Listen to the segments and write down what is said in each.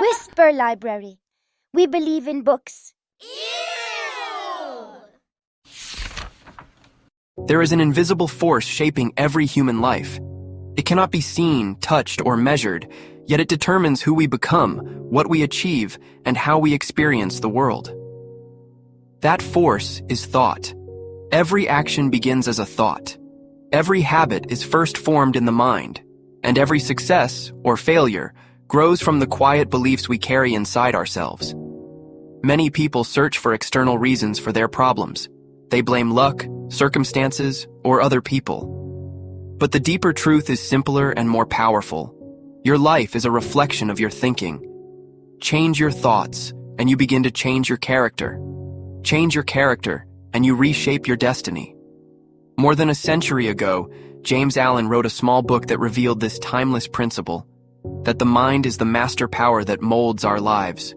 Whisper Library. We believe in books. There is an invisible force shaping every human life. It cannot be seen, touched, or measured, yet it determines who we become, what we achieve, and how we experience the world. That force is thought. Every action begins as a thought. Every habit is first formed in the mind, and every success, or failure, grows from the quiet beliefs we carry inside ourselves. Many people search for external reasons for their problems. They blame luck, circumstances, or other people. But the deeper truth is simpler and more powerful. Your life is a reflection of your thinking. Change your thoughts, and you begin to change your character. Change your character, and you reshape your destiny. More than a century ago, James Allen wrote a small book that revealed this timeless principle, that the mind is the master power that molds our lives.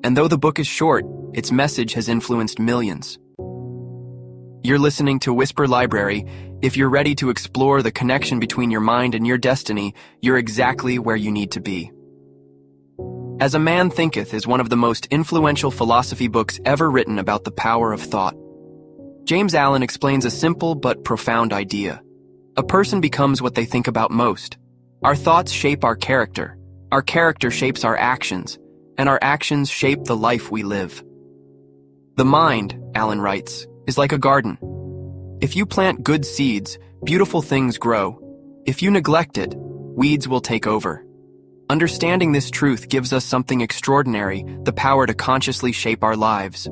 And though the book is short, its message has influenced millions. You're listening to Whisper Library. If you're ready to explore the connection between your mind and your destiny, you're exactly where you need to be. As a Man Thinketh is one of the most influential philosophy books ever written about the power of thought. James Allen explains a simple but profound idea. A person becomes what they think about most. Our thoughts shape our character shapes our actions, and our actions shape the life we live. The mind, Allen writes, is like a garden. If you plant good seeds, beautiful things grow. If you neglect it, weeds will take over. Understanding this truth gives us something extraordinary, the power to consciously shape our lives.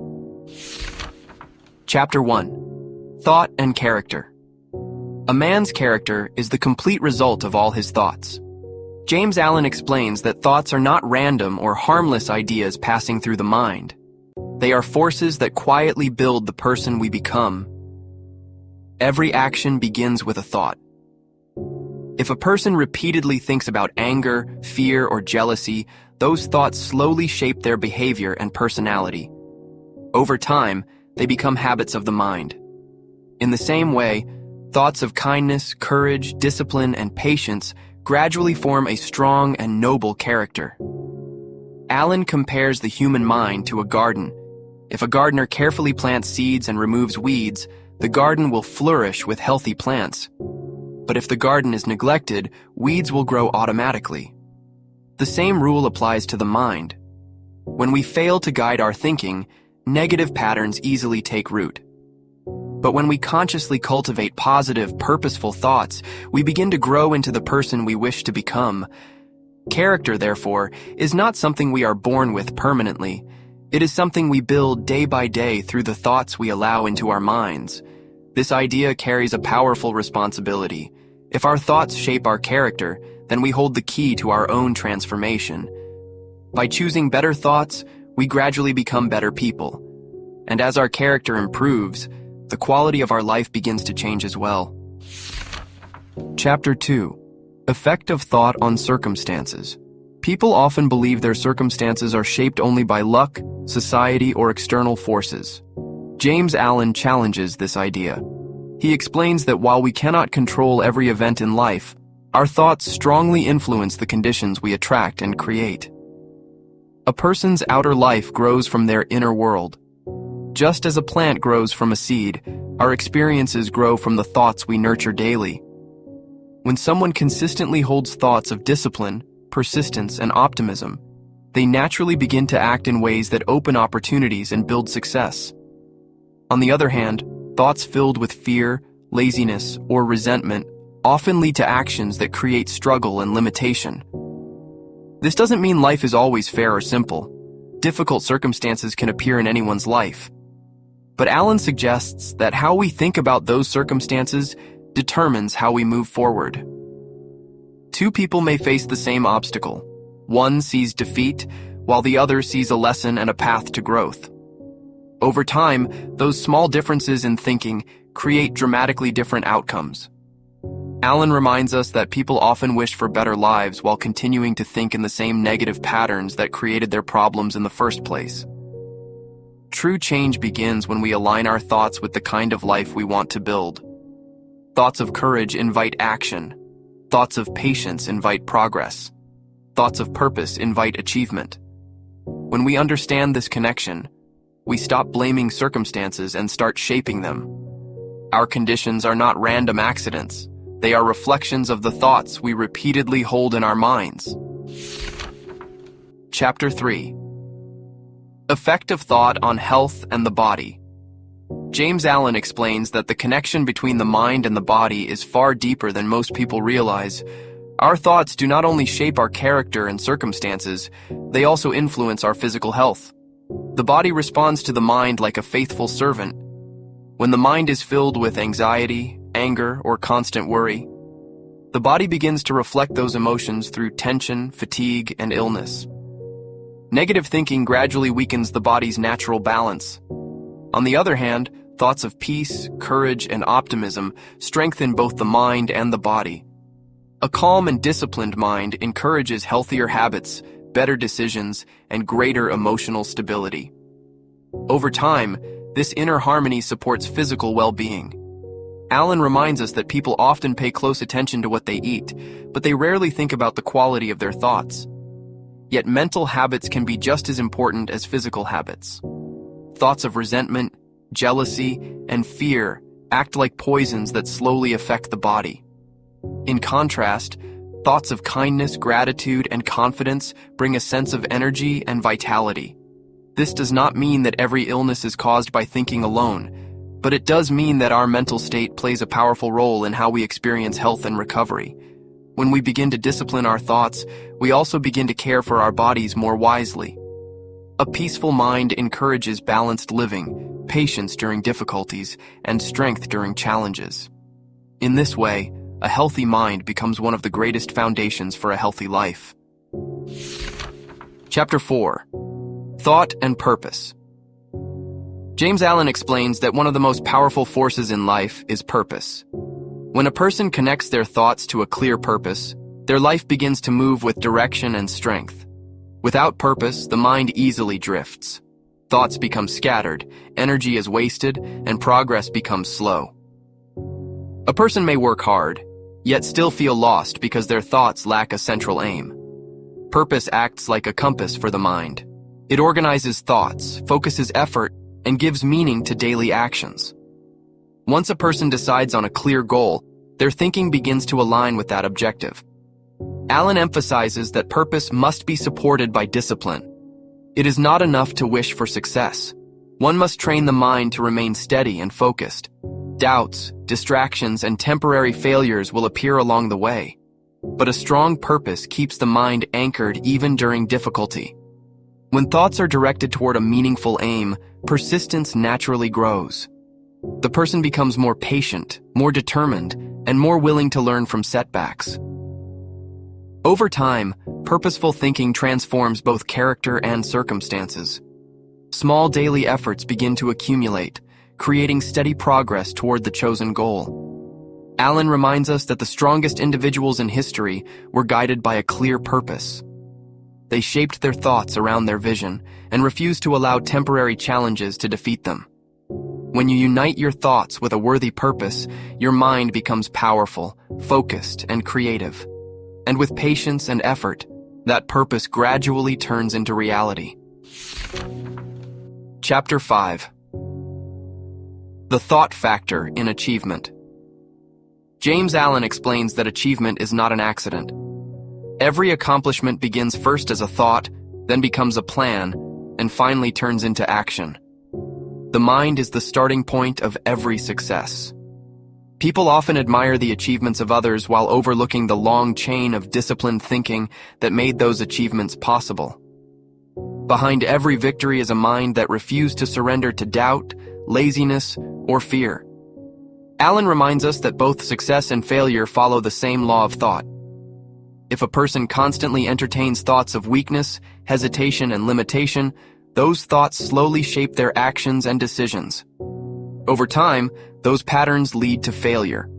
Chapter 1. Thought and Character. A man's character is the complete result of all his thoughts. James Allen explains that thoughts are not random or harmless ideas passing through the mind. They are forces that quietly build the person we become. Every action begins with a thought. If a person repeatedly thinks about anger, fear, or jealousy, those thoughts slowly shape their behavior and personality. Over time, they become habits of the mind. In the same way, thoughts of kindness, courage, discipline, and patience gradually form a strong and noble character. Allen compares the human mind to a garden. If a gardener carefully plants seeds and removes weeds, the garden will flourish with healthy plants. But if the garden is neglected, weeds will grow automatically. The same rule applies to the mind. When we fail to guide our thinking, negative patterns easily take root. But when we consciously cultivate positive, purposeful thoughts, we begin to grow into the person we wish to become. Character, therefore, is not something we are born with permanently. It is something we build day by day through the thoughts we allow into our minds. This idea carries a powerful responsibility. If our thoughts shape our character, then we hold the key to our own transformation. By choosing better thoughts, we gradually become better people. And as our character improves, the quality of our life begins to change as well. Chapter 2. Effect of Thought on Circumstances. People often believe their circumstances are shaped only by luck, society, or external forces. James Allen challenges this idea. He explains that while we cannot control every event in life, our thoughts strongly influence the conditions we attract and create. A person's outer life grows from their inner world. Just as a plant grows from a seed, our experiences grow from the thoughts we nurture daily. When someone consistently holds thoughts of discipline, persistence, and optimism, they naturally begin to act in ways that open opportunities and build success. On the other hand, thoughts filled with fear, laziness, or resentment often lead to actions that create struggle and limitation. This doesn't mean life is always fair or simple. Difficult circumstances can appear in anyone's life. But Allen suggests that how we think about those circumstances determines how we move forward. Two people may face the same obstacle. One sees defeat, while the other sees a lesson and a path to growth. Over time, those small differences in thinking create dramatically different outcomes. Allen reminds us that people often wish for better lives while continuing to think in the same negative patterns that created their problems in the first place. True change begins when we align our thoughts with the kind of life we want to build. Thoughts of courage invite action. Thoughts of patience invite progress. Thoughts of purpose invite achievement. When we understand this connection, we stop blaming circumstances and start shaping them. Our conditions are not random accidents. They are reflections of the thoughts we repeatedly hold in our minds. Chapter 3. Effect of Thought on Health and the Body. James Allen explains that the connection between the mind and the body is far deeper than most people realize. Our thoughts do not only shape our character and circumstances, they also influence our physical health. The body responds to the mind like a faithful servant. When the mind is filled with anxiety, anger, or constant worry, the body begins to reflect those emotions through tension, fatigue, and illness. Negative thinking gradually weakens the body's natural balance. On the other hand, thoughts of peace, courage, and optimism strengthen both the mind and the body. A calm and disciplined mind encourages healthier habits, better decisions, and greater emotional stability. Over time, this inner harmony supports physical well-being. Allen reminds us that people often pay close attention to what they eat, but they rarely think about the quality of their thoughts. Yet mental habits can be just as important as physical habits. Thoughts of resentment, jealousy, and fear act like poisons that slowly affect the body. In contrast, thoughts of kindness, gratitude, and confidence bring a sense of energy and vitality. This does not mean that every illness is caused by thinking alone, but it does mean that our mental state plays a powerful role in how we experience health and recovery. When we begin to discipline our thoughts, we also begin to care for our bodies more wisely. A peaceful mind encourages balanced living, patience during difficulties, and strength during challenges. In this way, a healthy mind becomes one of the greatest foundations for a healthy life. Chapter 4. Thought and Purpose. James Allen explains that one of the most powerful forces in life is purpose. When a person connects their thoughts to a clear purpose, their life begins to move with direction and strength. Without purpose, the mind easily drifts. Thoughts become scattered, energy is wasted, and progress becomes slow. A person may work hard, yet still feel lost because their thoughts lack a central aim. Purpose acts like a compass for the mind. It organizes thoughts, focuses effort, and gives meaning to daily actions. Once a person decides on a clear goal, their thinking begins to align with that objective. Allen emphasizes that purpose must be supported by discipline. It is not enough to wish for success. One must train the mind to remain steady and focused. Doubts, distractions, and temporary failures will appear along the way. But a strong purpose keeps the mind anchored even during difficulty. When thoughts are directed toward a meaningful aim, persistence naturally grows. The person becomes more patient, more determined, and more willing to learn from setbacks. Over time, purposeful thinking transforms both character and circumstances. Small daily efforts begin to accumulate, creating steady progress toward the chosen goal. Allen reminds us that the strongest individuals in history were guided by a clear purpose. They shaped their thoughts around their vision and refused to allow temporary challenges to defeat them. When you unite your thoughts with a worthy purpose, your mind becomes powerful, focused, and creative. And with patience and effort, that purpose gradually turns into reality. Chapter 5. The Thought Factor in Achievement. James Allen explains that achievement is not an accident. Every accomplishment begins first as a thought, then becomes a plan, and finally turns into action. The mind is the starting point of every success. People often admire the achievements of others while overlooking the long chain of disciplined thinking that made those achievements possible. Behind every victory is a mind that refused to surrender to doubt, laziness, or fear. Allen reminds us that both success and failure follow the same law of thought. If a person constantly entertains thoughts of weakness, hesitation, and limitation, those thoughts slowly shape their actions and decisions. Over time, those patterns lead to failure.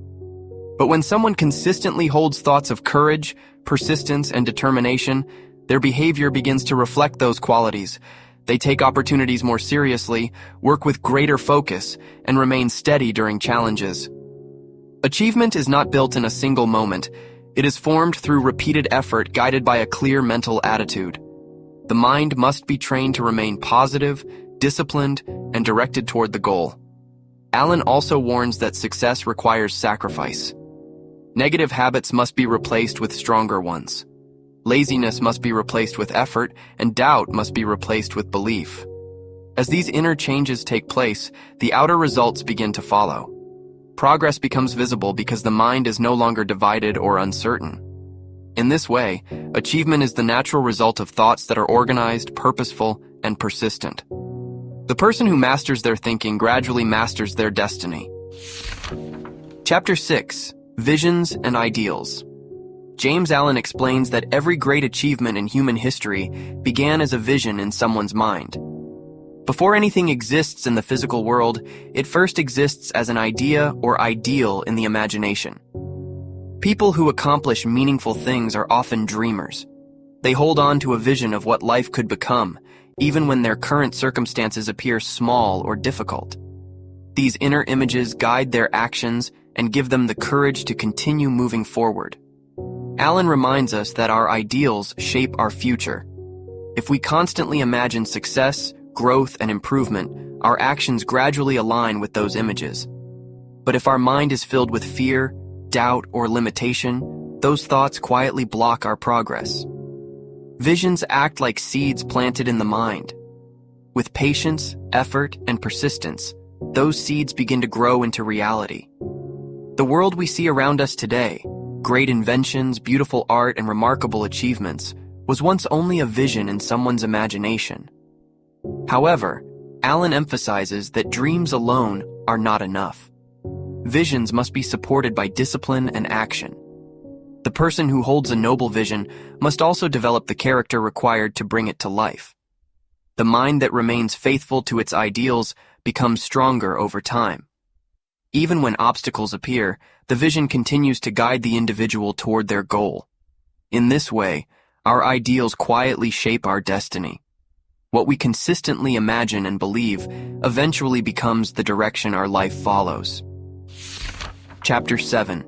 But when someone consistently holds thoughts of courage, persistence, and determination, their behavior begins to reflect those qualities. They take opportunities more seriously, work with greater focus, and remain steady during challenges. Achievement is not built in a single moment. It is formed through repeated effort guided by a clear mental attitude. The mind must be trained to remain positive, disciplined, and directed toward the goal. Allen also warns that success requires sacrifice. Negative habits must be replaced with stronger ones. Laziness must be replaced with effort, and doubt must be replaced with belief. As these inner changes take place, the outer results begin to follow. Progress becomes visible because the mind is no longer divided or uncertain. In this way, achievement is the natural result of thoughts that are organized, purposeful, and persistent. The person who masters their thinking gradually masters their destiny. Chapter 6. Visions and Ideals. James Allen explains that every great achievement in human history began as a vision in someone's mind. Before anything exists in the physical world, it first exists as an idea or ideal in the imagination. People who accomplish meaningful things are often dreamers. They hold on to a vision of what life could become, even when their current circumstances appear small or difficult. These inner images guide their actions and give them the courage to continue moving forward. Allen reminds us that our ideals shape our future. If we constantly imagine success, growth, and improvement, our actions gradually align with those images. But if our mind is filled with fear, doubt, or limitation, those thoughts quietly block our progress. Visions act like seeds planted in the mind. With patience, effort, and persistence, those seeds begin to grow into reality. The world we see around us today, great inventions, beautiful art, and remarkable achievements, was once only a vision in someone's imagination. However, Allen emphasizes that dreams alone are not enough. Visions must be supported by discipline and action. The person who holds a noble vision must also develop the character required to bring it to life. The mind that remains faithful to its ideals becomes stronger over time. Even when obstacles appear, the vision continues to guide the individual toward their goal. In this way, our ideals quietly shape our destiny. What we consistently imagine and believe eventually becomes the direction our life follows. Chapter 7.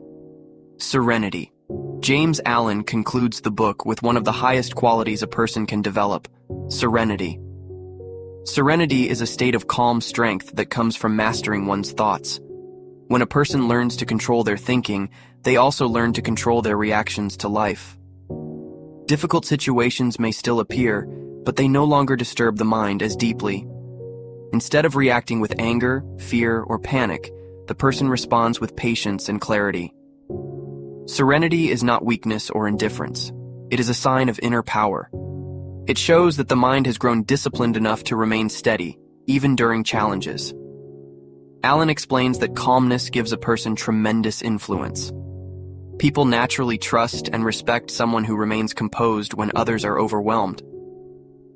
Serenity. James Allen concludes the book with one of the highest qualities a person can develop: serenity. Serenity is a state of calm strength that comes from mastering one's thoughts. When a person learns to control their thinking, they also learn to control their reactions to life. Difficult situations may still appear, but they no longer disturb the mind as deeply. Instead of reacting with anger, fear, or panic, the person responds with patience and clarity. Serenity is not weakness or indifference. It is a sign of inner power. It shows that the mind has grown disciplined enough to remain steady, even during challenges. Allen explains that calmness gives a person tremendous influence. People naturally trust and respect someone who remains composed when others are overwhelmed.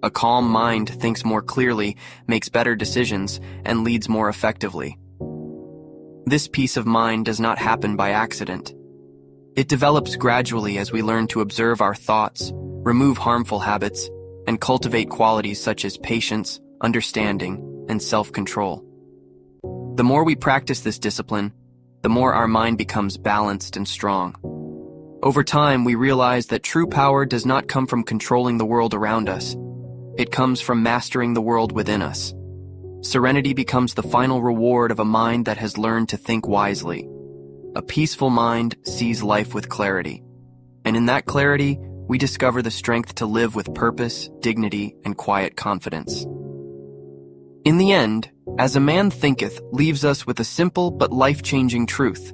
A calm mind thinks more clearly, makes better decisions, and leads more effectively. This peace of mind does not happen by accident. It develops gradually as we learn to observe our thoughts, remove harmful habits, and cultivate qualities such as patience, understanding, and self-control. The more we practice this discipline, the more our mind becomes balanced and strong. Over time, we realize that true power does not come from controlling the world around us. It comes from mastering the world within us. Serenity becomes the final reward of a mind that has learned to think wisely. A peaceful mind sees life with clarity. And in that clarity, we discover the strength to live with purpose, dignity, and quiet confidence. In the end, As a Man Thinketh leaves us with a simple but life-changing truth.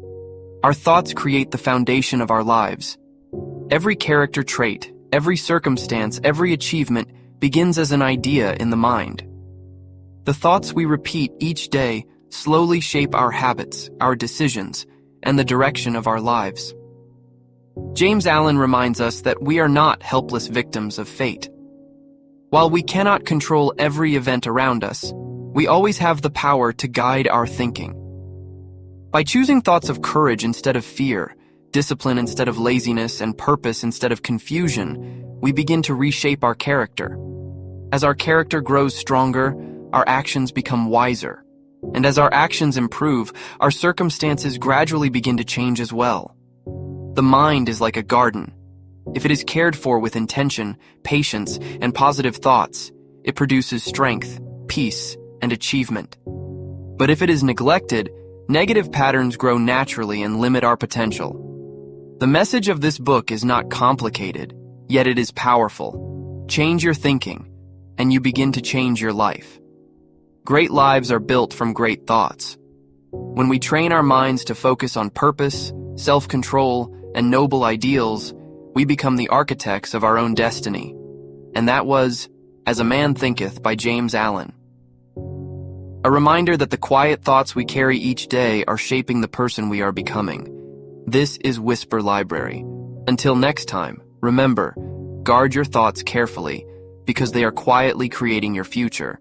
Our thoughts create the foundation of our lives. Every character trait, every circumstance, every achievement begins as an idea in the mind. The thoughts we repeat each day slowly shape our habits, our decisions, and the direction of our lives. James Allen reminds us that we are not helpless victims of fate. While we cannot control every event around us, we always have the power to guide our thinking. By choosing thoughts of courage instead of fear, discipline instead of laziness, and purpose instead of confusion, we begin to reshape our character. As our character grows stronger, our actions become wiser. And as our actions improve, our circumstances gradually begin to change as well. The mind is like a garden. If it is cared for with intention, patience, and positive thoughts, it produces strength, peace, and achievement. But if it is neglected, negative patterns grow naturally and limit our potential. The message of this book is not complicated, yet it is powerful. Change your thinking, and you begin to change your life. Great lives are built from great thoughts. When we train our minds to focus on purpose, self-control, and noble ideals, we become the architects of our own destiny. And that was As a Man Thinketh by James Allen. A reminder that the quiet thoughts we carry each day are shaping the person we are becoming. This is Whisper Library. Until next time, remember, guard your thoughts carefully because they are quietly creating your future.